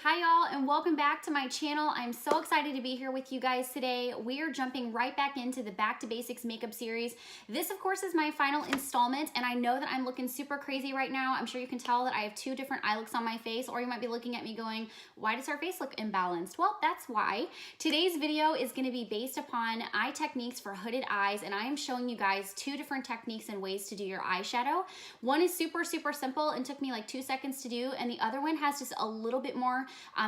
Hi y'all, and welcome back to my channel. I'm so excited to be here with you guys today. We are jumping right back into the Back to Basics makeup series. This of course is my final installment, and I know that I'm looking super crazy right now. I'm sure you can tell that I have two different eye looks on my face, or you might be looking at me going, why does her face look imbalanced? Well, that's why. Today's video is going to be based upon eye techniques for hooded eyes, and I am showing you guys two different techniques and ways to do your eyeshadow. One is super simple and took me like 2 seconds to do, and the other one has just a little bit more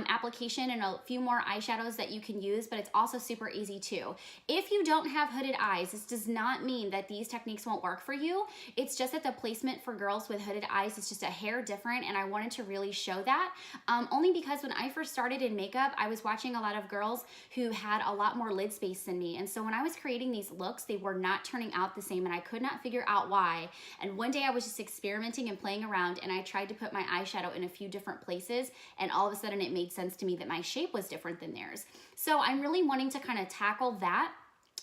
application and a few more eyeshadows that you can use, but it's also super easy too. If you don't have hooded eyes, this does not mean that these techniques won't work for you. It's just that the placement for girls with hooded eyes is just a hair different, and I wanted to really show that. Only because when I first started in makeup, I was watching a lot of girls who had a lot more lid space than me, and so when I was creating these looks, they were not turning out the same, and I could not figure out why. And one day I was just experimenting and playing around, and I tried to put my eyeshadow in a few different places, and all of a sudden it made sense to me that my shape was different than theirs. So I'm really wanting to kind of tackle that.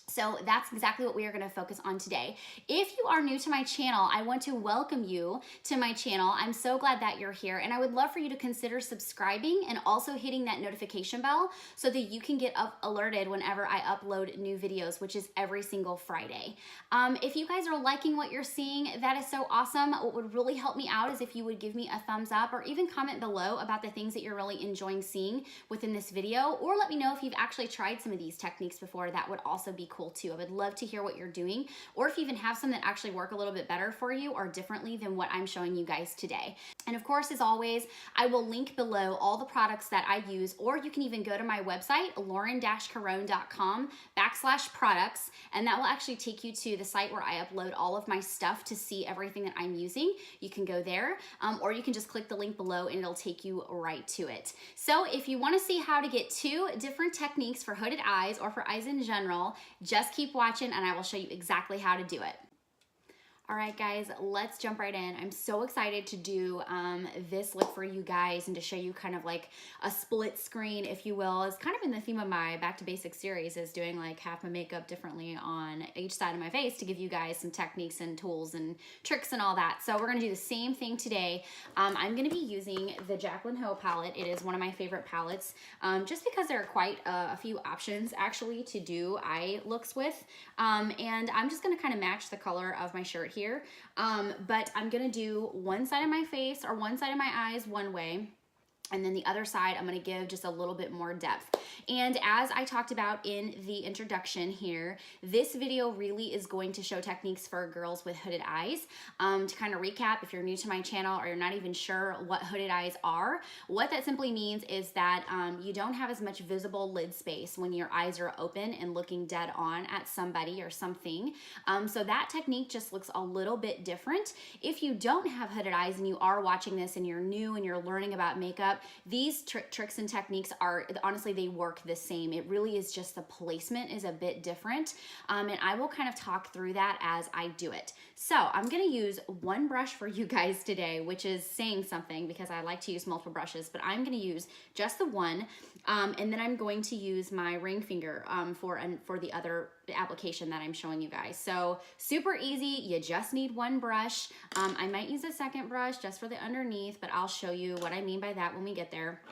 So that's exactly what we are going to focus on today. If you are new to my channel, I want to welcome you to my channel. I'm so glad that you're here, and I would love for you to consider subscribing and also hitting that notification bell so that you can get alerted whenever I upload new videos, which is every single Friday. If you guys are liking what you're seeing, that is so awesome. What would really help me out is if you would give me a thumbs up or even comment below about the things that you're really enjoying seeing within this video, or let me know if you've actually tried some of these techniques before. That would also be cool too. I would love to hear what you're doing, or if you even have some that actually work a little bit better for you or differently than what I'm showing you guys today. And of course, as always, I will link below all the products that I use, or you can even go to my website, lauren-caron.com/products, and that will actually take you to the site where I upload all of my stuff to see everything that I'm using. You can go there, or you can just click the link below and it'll take you right to it. So if you want to see how to get two different techniques for hooded eyes or for eyes in general, just keep watching and I will show you exactly how to do it. All right, guys, let's jump right in. I'm so excited to do this look for you guys and to show you kind of like a split screen, if you will. It's kind of in the theme of my Back to Basics series, is doing like half my makeup differently on each side of my face to give you guys some techniques and tools and tricks and all that. So we're gonna do the same thing today. I'm gonna be using the Jaclyn Hill palette. It is one of my favorite palettes, just because there are quite a few options actually to do eye looks with. And I'm just gonna kind of match the color of my shirt here, but I'm gonna do one side of my face or one side of my eyes one way, and then the other side I'm gonna give just a little bit more depth. And as I talked about in the introduction here, this video really is going to show techniques for girls with hooded eyes. To kind of recap, if you're new to my channel or you're not even sure what hooded eyes are, what that simply means is that you don't have as much visible lid space when your eyes are open and looking dead on at somebody or something. So that technique just looks a little bit different. If you don't have hooded eyes and you are watching this and you're new and you're learning about makeup, these tricks and techniques are, honestly, they work the same. It really is just the placement is a bit different, and I will kind of talk through that as I do it. So I'm gonna use one brush for you guys today, which is saying something because I like to use multiple brushes, but I'm gonna use just the one, and then I'm going to use my ring finger for the other application that I'm showing you guys. So super easy, you just need one brush. I might use a second brush just for the underneath, but I'll show you what I mean by that when we get there.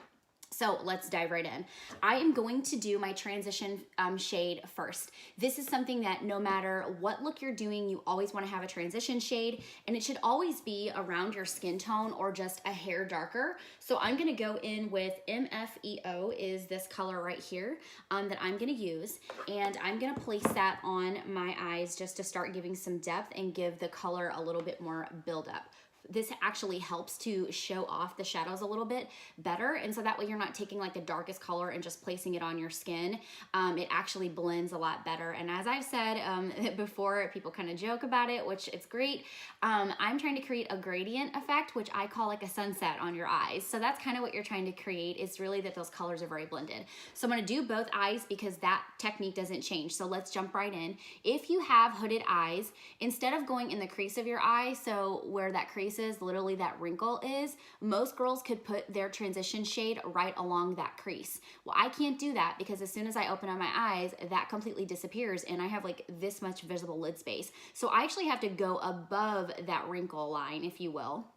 So let's dive right in. I am going to do my transition shade first. This is something that no matter what look you're doing, you always want to have a transition shade, and it should always be around your skin tone or just a hair darker. So I'm going to go in with MFEO, is this color right here that I'm going to use, and I'm going to place that on my eyes just to start giving some depth and give the color a little bit more buildup. This actually helps to show off the shadows a little bit better, and so that way you're not taking like the darkest color and just placing it on your skin. It actually blends a lot better, and as I've said before, people kind of joke about it, which it's great. I'm trying to create a gradient effect, which I call like a sunset on your eyes. So that's kind of what you're trying to create, is really that those colors are very blended. So I'm going to do both eyes because that technique doesn't change. So let's jump right in. If you have hooded eyes, instead of going in the crease of your eye, so where that crease is, literally that wrinkle is, most girls could put their transition shade right along that crease. Well, I can't do that because as soon as I open up my eyes, that completely disappears and I have like this much visible lid space. So I actually have to go above that wrinkle line, if you will.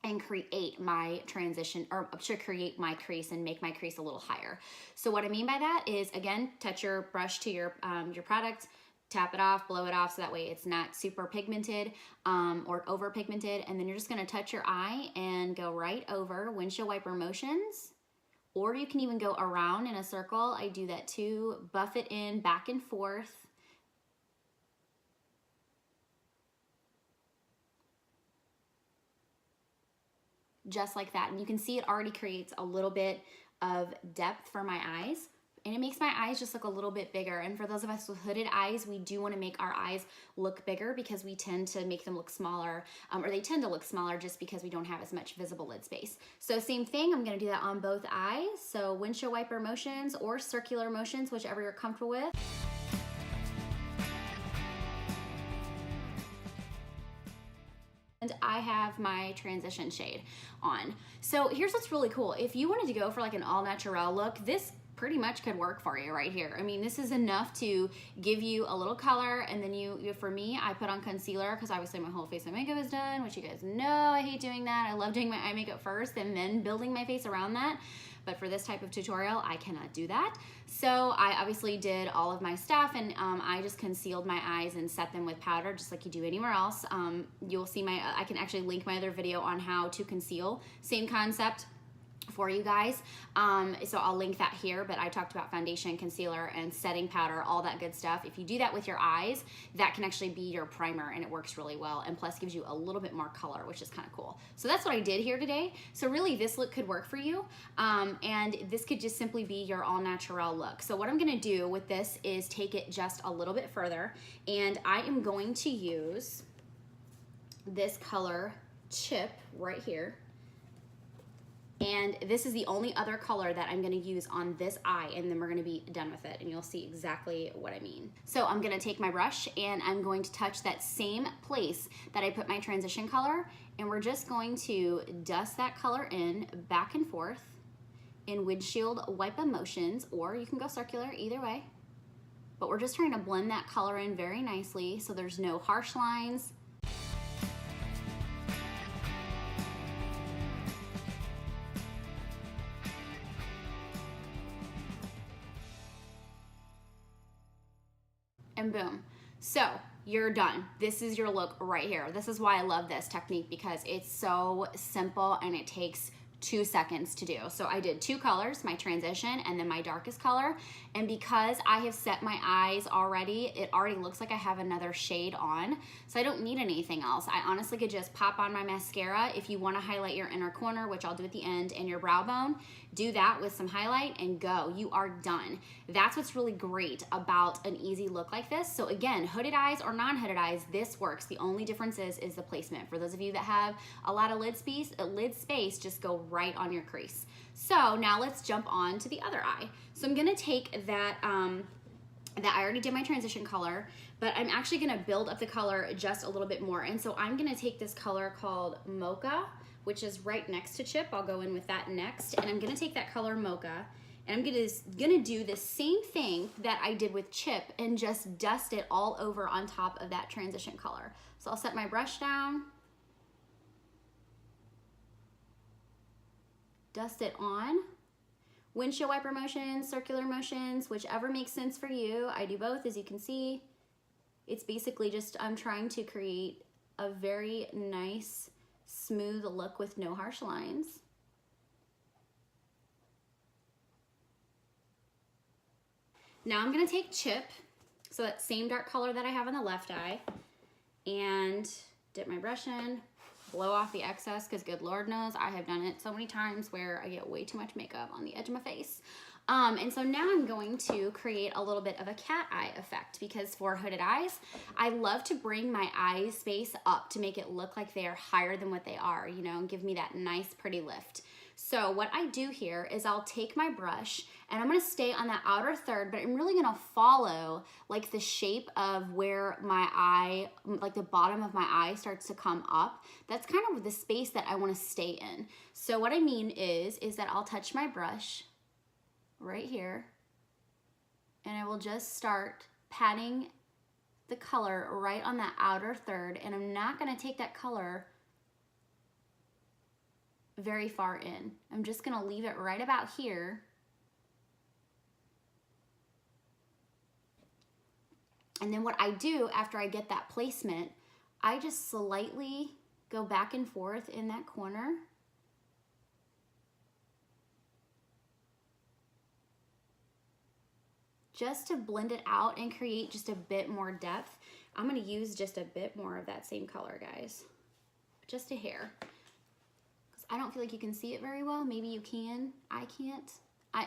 and create my transition, or to create my crease and make my crease a little higher. So what I mean by that is, again, touch your brush to your product, tap it off, blow it off, so that way it's not super pigmented or over pigmented. And then you're just gonna touch your eye and go right over, windshield wiper motions, or you can even go around in a circle. I do that too, buff it in back and forth. Just like that. And you can see it already creates a little bit of depth for my eyes, and it makes my eyes just look a little bit bigger. And for those of us with hooded eyes, we do want to make our eyes look bigger because we tend to make them look smaller, or they tend to look smaller just because we don't have as much visible lid space. So same thing, I'm going to do that on both eyes. So windshield wiper motions or circular motions, whichever you're comfortable with. And I have my transition shade on. So here's what's really cool. If you wanted to go for like an all natural look, this pretty much could work for you right here. I mean, this is enough to give you a little color, and then for me, I put on concealer because obviously my whole face and makeup is done, which you guys know I hate doing that. I love doing my eye makeup first and then building my face around that. But for this type of tutorial, I cannot do that. So I obviously did all of my stuff, and I just concealed my eyes and set them with powder just like you do anywhere else. You'll see I can actually link my other video on how to conceal. Same concept for you guys. So I'll link that here, but I talked about foundation, concealer, and setting powder, all that good stuff. If you do that with your eyes, that can actually be your primer, and it works really well, and plus gives you a little bit more color, which is kind of cool. So that's what I did here today. So really this look could work for you, and this could just simply be your all natural look. So what I'm gonna do with this is take it just a little bit further, and I am going to use this color Chip right here. And this is the only other color that I'm gonna use on this eye, and then we're gonna be done with it, and you'll see exactly what I mean. So I'm gonna take my brush, and I'm going to touch that same place that I put my transition color, and we're just going to dust that color in back and forth in windshield wipe motions, or you can go circular, either way. But we're just trying to blend that color in very nicely so there's no harsh lines. And boom. So you're done. This is your look right here. This is why I love this technique, because it's so simple and it takes 2 seconds to do. So I did 2 colors, my transition and then my darkest color. And because I have set my eyes already, it already looks like I have another shade on. So I don't need anything else. I honestly could just pop on my mascara. If you want to highlight your inner corner, which I'll do at the end, and your brow bone, do that with some highlight and go. You are done. That's what's really great about an easy look like this. So again, hooded eyes or non-hooded eyes, this works. The only difference is the placement. For those of you that have a lot of lid space, just go right on your crease. So now let's jump on to the other eye. So I'm gonna take that, that I already did my transition color, but I'm actually gonna build up the color just a little bit more. And so I'm gonna take this color called Mocha, which is right next to Chip. I'll go in with that next. And I'm gonna take that color Mocha, and I'm gonna do the same thing that I did with Chip and just dust it all over on top of that transition color. So I'll set my brush down, dust it on. Windshield wiper motions, circular motions, whichever makes sense for you. I do both, as you can see. It's basically just, I'm trying to create a very nice, smooth look with no harsh lines. Now I'm gonna take Chip, so that same dark color that I have on the left eye, and dip my brush in, blow off the excess, because good Lord knows I have done it so many times where I get way too much makeup on the edge of my face. And so now I'm going to create a little bit of a cat eye effect, because for hooded eyes, I love to bring my eye space up to make it look like they are higher than what they are, you know, and give me that nice pretty lift. So what I do here is I'll take my brush, and I'm gonna stay on that outer third, but I'm really gonna follow like the shape of where my eye, like the bottom of my eye starts to come up. That's kind of the space that I wanna stay in. So what I mean is that I'll touch my brush right here, and I will just start patting the color right on that outer third, and I'm not gonna take that color very far in. I'm just gonna leave it right about here. And then what I do after I get that placement, I just slightly go back and forth in that corner. Just to blend it out and create just a bit more depth. I'm gonna use just a bit more of that same color, guys. Just a hair. Because I don't feel like you can see it very well. Maybe you can, I can't.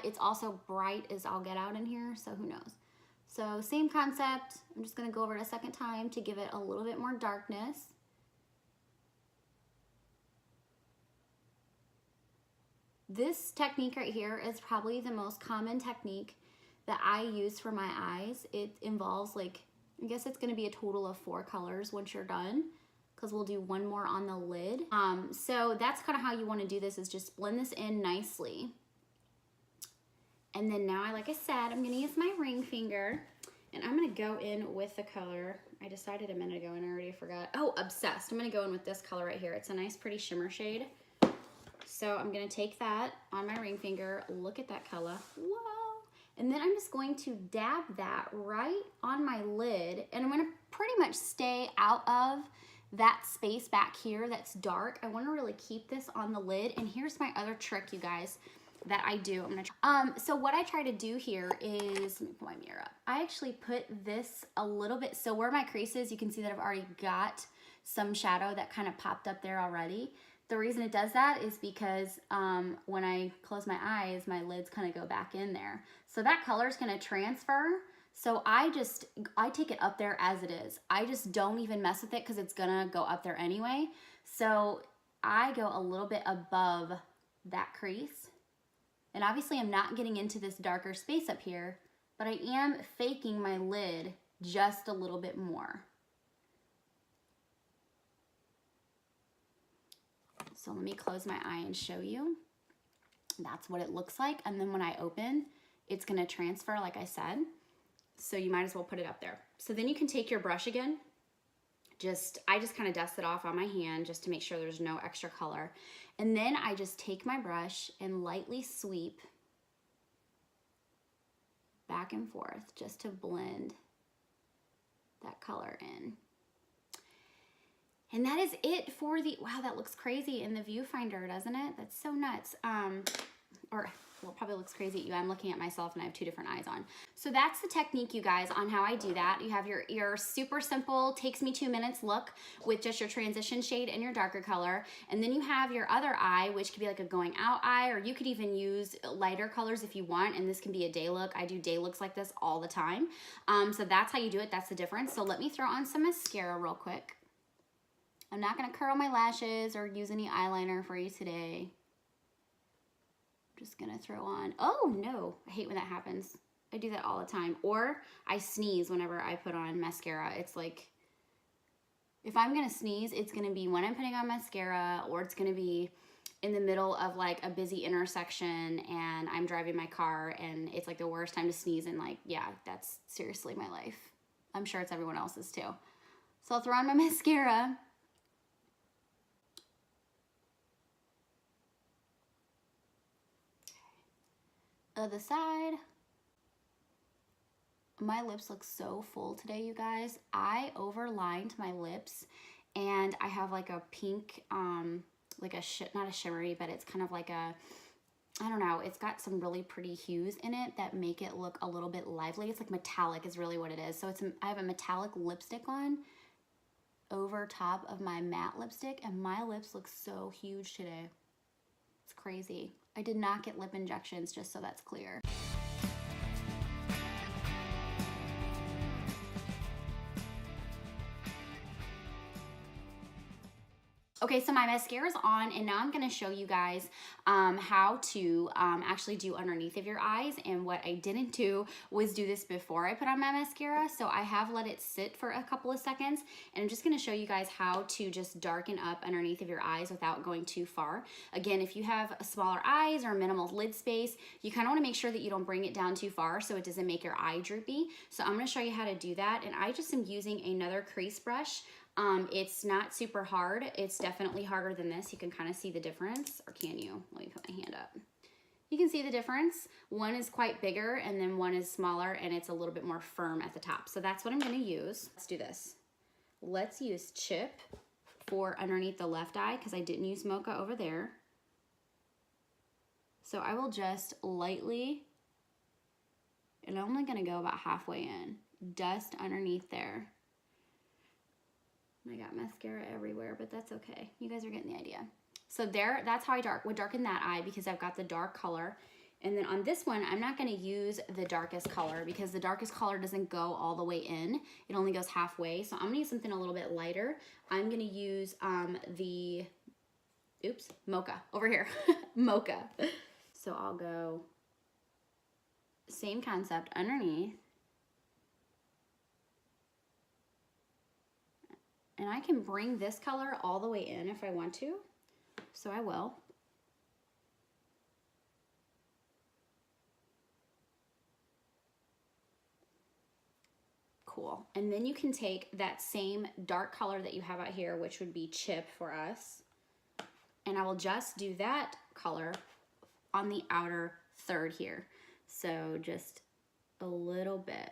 It's also bright as I'll get out in here, so who knows. So same concept. I'm just gonna go over it a second time to give it a little bit more darkness. This technique right here is probably the most common technique that I use for my eyes. It involves like, I guess it's gonna be a total of 4 colors once you're done, because we'll do 1 more on the lid. So that's kind of how you wanna do this, is just blend this in nicely. And then now, like I said, I'm gonna use my ring finger and I'm gonna go in with the color. I decided a minute ago and I already forgot. Oh, Obsessed. I'm gonna go in with this color right here. It's a nice pretty shimmer shade. So I'm gonna take that on my ring finger, look at that color. Whoa. And then I'm just going to dab that right on my lid, and I'm gonna pretty much stay out of that space back here that's dark. I wanna really keep this on the lid. And here's my other trick, you guys, that I do. I'm gonna try. So what I try to do here is, let me put my mirror up. I actually put this a little bit, so where my crease is, you can see that I've already got some shadow that kind of popped up there already. The reason it does that is because when I close my eyes, my lids kind of go back in there. So that color is gonna transfer. So I take it up there as it is. I just don't even mess with it because it's gonna go up there anyway. So I go a little bit above that crease. And obviously I'm not getting into this darker space up here, but I am faking my lid just a little bit more. So let me close my eye and show you. That's what it looks like. And then when I open, it's gonna transfer like I said. So you might as well put it up there. So then you can take your brush again. I just kind of dust it off on my hand just to make sure there's no extra color. And then I just take my brush and lightly sweep back and forth just to blend that color in. And that is it for the, wow, that looks crazy in the viewfinder, doesn't it? That's so nuts. Well, it probably looks crazy at you. I'm looking at myself and I have 2 different eyes on. So that's the technique, you guys, on how I do that. You have your super simple, takes me 2 minutes look with just your transition shade and your darker color. And then you have your other eye, which could be like a going out eye, or you could even use lighter colors if you want. And this can be a day look. I do day looks like this all the time. So that's how you do it. That's the difference. So let me throw on some mascara real quick. I'm not gonna curl my lashes or use any eyeliner for you today. I'm just gonna throw on, oh no, I hate when that happens. I do that all the time. Or I sneeze whenever I put on mascara. It's like, if I'm gonna sneeze, it's gonna be when I'm putting on mascara, or it's gonna be in the middle of like a busy intersection and I'm driving my car and it's like the worst time to sneeze, and like, yeah, that's seriously my life. I'm sure it's everyone else's too. So I'll throw on my mascara. Other side. My lips look so full today, you guys. I overlined my lips and I have like a pink, like not a shimmery, but it's kind of like a, I don't know, it's got some really pretty hues in it that make it look a little bit lively. It's like metallic is really what it is. So I have a metallic lipstick on over top of my matte lipstick, and my lips look so huge today. It's crazy. I did not get lip injections, just so that's clear. Okay, so my mascara's on, and now I'm gonna show you guys how to actually do underneath of your eyes. And what I didn't do was do this before I put on my mascara. So I have let it sit for a couple of seconds, and I'm just gonna show you guys how to just darken up underneath of your eyes without going too far. Again, if you have smaller eyes or minimal lid space, you kind of wanna make sure that you don't bring it down too far so it doesn't make your eye droopy. So I'm gonna show you how to do that. And I just am using another crease brush. It's not super hard. It's definitely harder than this. You can kind of see the difference, or can you? Let me put my hand up. You can see the difference. One is quite bigger and then one is smaller, and it's a little bit more firm at the top. So that's what I'm gonna use. Let's do this. Let's use Chip for underneath the left eye because I didn't use Mocha over there. So I will just lightly, and I'm only gonna go about halfway in, dust underneath there. I got mascara everywhere, but that's okay. You guys are getting the idea. So there, that's how I would darken that eye because I've got the dark color. And then on this one, I'm not gonna use the darkest color because the darkest color doesn't go all the way in. It only goes halfway. So I'm gonna use something a little bit lighter. I'm gonna use the, oops, Mocha over here, Mocha. So I'll go same concept underneath. And I can bring this color all the way in if I want to, so I will. Cool. And then you can take that same dark color that you have out here, which would be Chip for us, and I will just do that color on the outer third here. So just a little bit.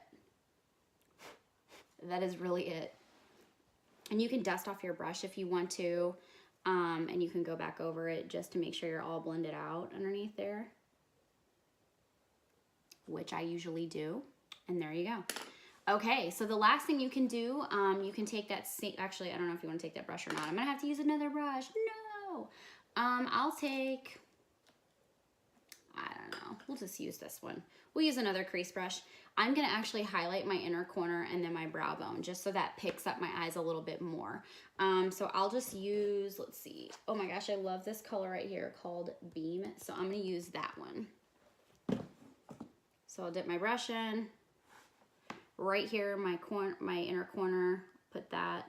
That is really it. And you can dust off your brush if you want to, and you can go back over it just to make sure you're all blended out underneath there, which I usually do. And there you go. Okay, so the last thing you can do, you can take that, actually, I don't know if you want to take that brush or not. I'm gonna have to use another brush. No! I'll take, I don't know, we'll just use this one. We'll use another crease brush. I'm gonna actually highlight my inner corner and then my brow bone just so that picks up my eyes a little bit more. So I'll just use, let's see. Oh my gosh, I love this color right here called Beam. So I'm gonna use that one. So I'll dip my brush in. Right here, my inner corner, put that.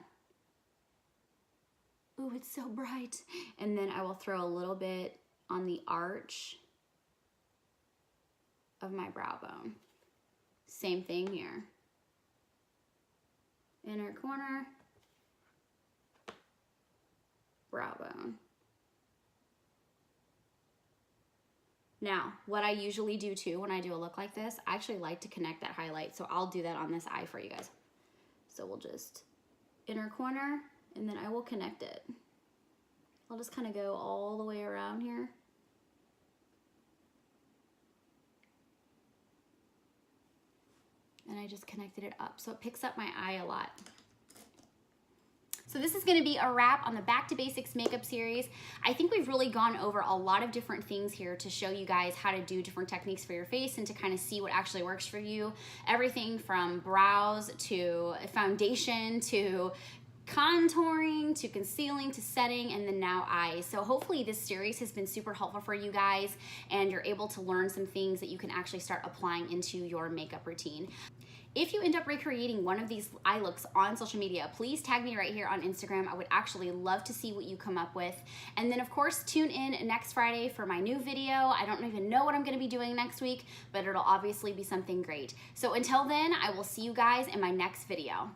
Ooh, it's so bright. And then I will throw a little bit on the arch of my brow bone. Same thing here. Inner corner, brow bone. Now, what I usually do too when I do a look like this, I actually like to connect that highlight, so I'll do that on this eye for you guys. So we'll just inner corner, and then I will connect it. I'll just kind of go all the way around here. And I just connected it up, so it picks up my eye a lot. So this is gonna be a wrap on the Back to Basics makeup series. I think we've really gone over a lot of different things here to show you guys how to do different techniques for your face and to kind of see what actually works for you. Everything from brows to foundation to contouring to concealing to setting, and then now eyes. So hopefully this series has been super helpful for you guys and you're able to learn some things that you can actually start applying into your makeup routine. If you end up recreating one of these eye looks on social media, please tag me right here on Instagram. I would actually love to see what you come up with. And then of course, tune in next Friday for my new video. I don't even know what I'm gonna be doing next week, but it'll obviously be something great. So until then, I will see you guys in my next video.